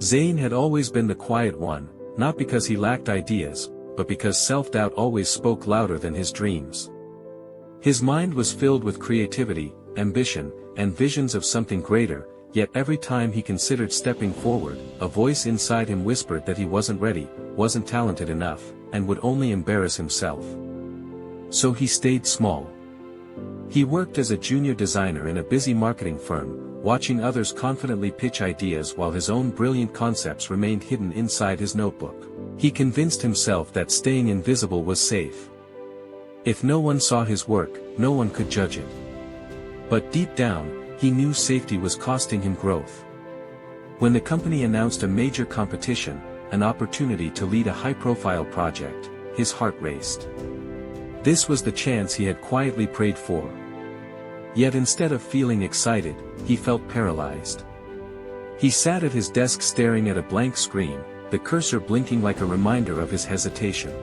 Zane had always been the quiet one, not because he lacked ideas, but because self-doubt always spoke louder than his dreams. His mind was filled with creativity, ambition, and visions of something greater, yet every time he considered stepping forward, a voice inside him whispered that he wasn't ready, wasn't talented enough, and would only embarrass himself. So he stayed small. He worked as a junior designer in a busy marketing firm, watching others confidently pitch ideas while his own brilliant concepts remained hidden inside his notebook. He convinced himself that staying invisible was safe. If no one saw his work, no one could judge it. But deep down, he knew safety was costing him growth. When the company announced a major competition, an opportunity to lead a high-profile project, his heart raced. This was the chance he had quietly prayed for. Yet instead of feeling excited, he felt paralyzed. He sat at his desk staring at a blank screen, the cursor blinking like a reminder of his hesitation.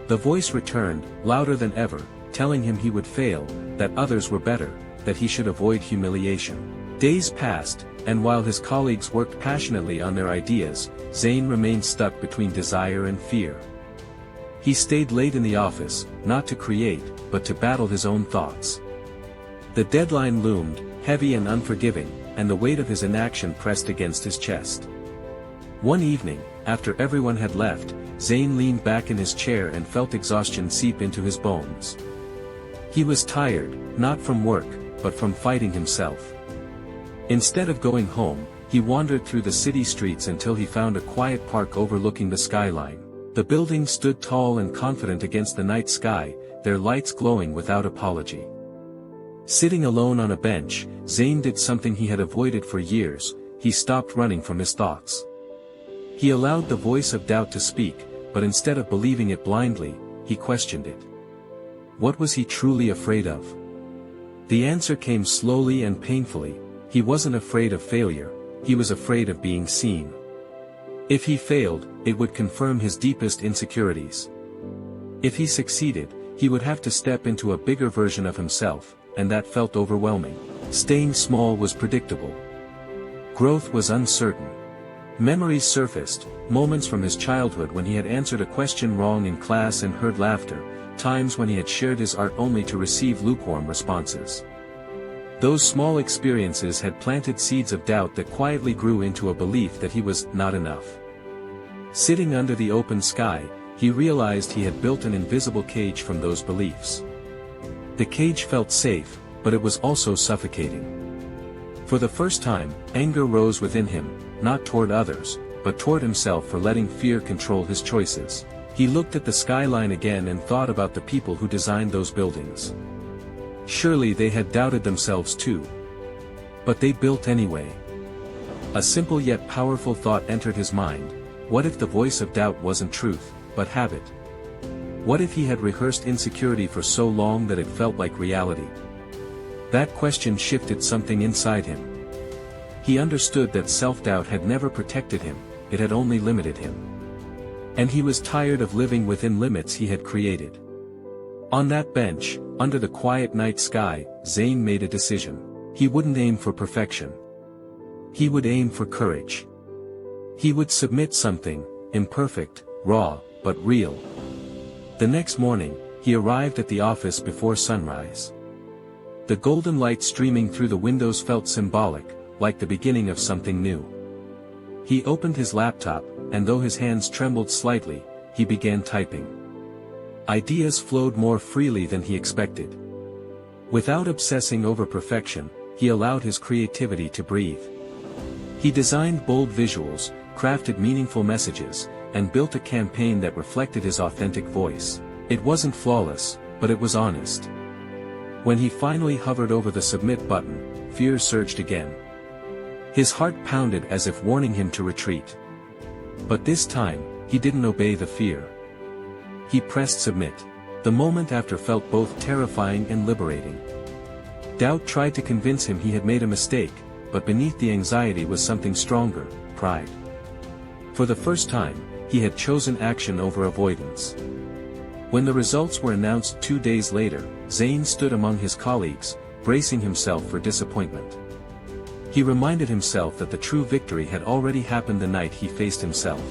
The voice returned, louder than ever, telling him he would fail, that others were better, that he should avoid humiliation. Days passed, and while his colleagues worked passionately on their ideas, Zane remained stuck between desire and fear. He stayed late in the office, not to create, but to battle his own thoughts. The deadline loomed, heavy and unforgiving, and the weight of his inaction pressed against his chest. One evening, after everyone had left, Zane leaned back in his chair and felt exhaustion seep into his bones. He was tired, not from work, but from fighting himself. Instead of going home, he wandered through the city streets until he found a quiet park overlooking the skyline. The buildings stood tall and confident against the night sky, their lights glowing without apology. Sitting alone on a bench, Zane did something he had avoided for years. He stopped running from his thoughts. He allowed the voice of doubt to speak, but instead of believing it blindly, he questioned it. What was he truly afraid of? The answer came slowly and painfully. He wasn't afraid of failure, he was afraid of being seen. If he failed, it would confirm his deepest insecurities. If he succeeded, he would have to step into a bigger version of himself, and that felt overwhelming. Staying small was predictable. Growth was uncertain. Memories surfaced, moments from his childhood when he had answered a question wrong in class and heard laughter, times when he had shared his art only to receive lukewarm responses. Those small experiences had planted seeds of doubt that quietly grew into a belief that he was not enough. Sitting under the open sky, he realized he had built an invisible cage from those beliefs. The cage felt safe, but it was also suffocating. For the first time, anger rose within him, not toward others, but toward himself for letting fear control his choices. He looked at the skyline again and thought about the people who designed those buildings. Surely they had doubted themselves too. But they built anyway. A simple yet powerful thought entered his mind. What if the voice of doubt wasn't truth, but habit? What if he had rehearsed insecurity for so long that it felt like reality? That question shifted something inside him. He understood that self-doubt had never protected him, it had only limited him. And he was tired of living within limits he had created. On that bench, under the quiet night sky, Zane made a decision. He wouldn't aim for perfection. He would aim for courage. He would submit something, imperfect, raw, but real. The next morning, he arrived at the office before sunrise. The golden light streaming through the windows felt symbolic, like the beginning of something new. He opened his laptop, and though his hands trembled slightly, he began typing. Ideas flowed more freely than he expected. Without obsessing over perfection, he allowed his creativity to breathe. He designed bold visuals, crafted meaningful messages, and built a campaign that reflected his authentic voice. It wasn't flawless, but it was honest. When he finally hovered over the submit button, fear surged again. His heart pounded as if warning him to retreat. But this time, he didn't obey the fear. He pressed submit. The moment after felt both terrifying and liberating. Doubt tried to convince him he had made a mistake, but beneath the anxiety was something stronger, pride. For the first time, he had chosen action over avoidance. When the results were announced 2 days later, Zane stood among his colleagues, bracing himself for disappointment. He reminded himself that the true victory had already happened the night he faced himself.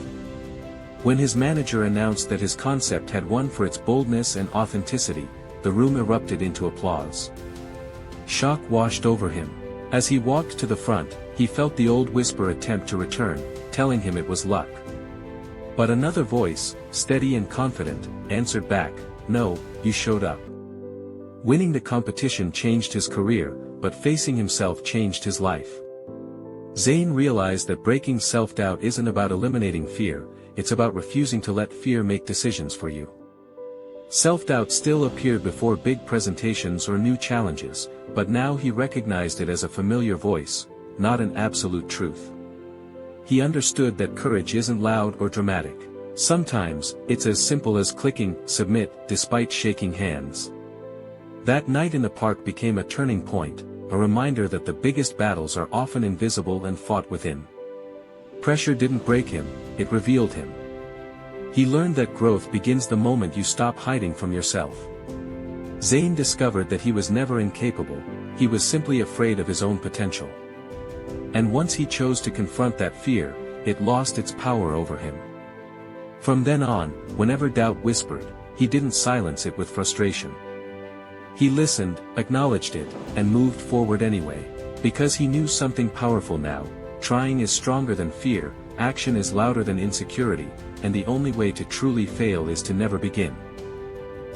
When his manager announced that his concept had won for its boldness and authenticity, the room erupted into applause. Shock washed over him. As he walked to the front, he felt the old whisper attempt to return, telling him it was luck. But another voice, steady and confident, answered back, "No, you showed up." Winning the competition changed his career, but facing himself changed his life. Zane realized that breaking self-doubt isn't about eliminating fear, it's about refusing to let fear make decisions for you. Self-doubt still appeared before big presentations or new challenges, but now he recognized it as a familiar voice, not an absolute truth. He understood that courage isn't loud or dramatic. Sometimes, it's as simple as clicking submit despite shaking hands. That night in the park became a turning point, a reminder that the biggest battles are often invisible and fought within. Pressure didn't break him, it revealed him. He learned that growth begins the moment you stop hiding from yourself. Zane discovered that he was never incapable, he was simply afraid of his own potential. And once he chose to confront that fear, it lost its power over him. From then on, whenever doubt whispered, he didn't silence it with frustration. He listened, acknowledged it, and moved forward anyway, because he knew something powerful now: trying is stronger than fear, action is louder than insecurity, and the only way to truly fail is to never begin.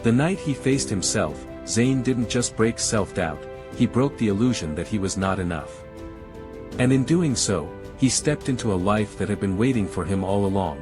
The night he faced himself, Zane didn't just break self-doubt, he broke the illusion that he was not enough. And in doing so, he stepped into a life that had been waiting for him all along.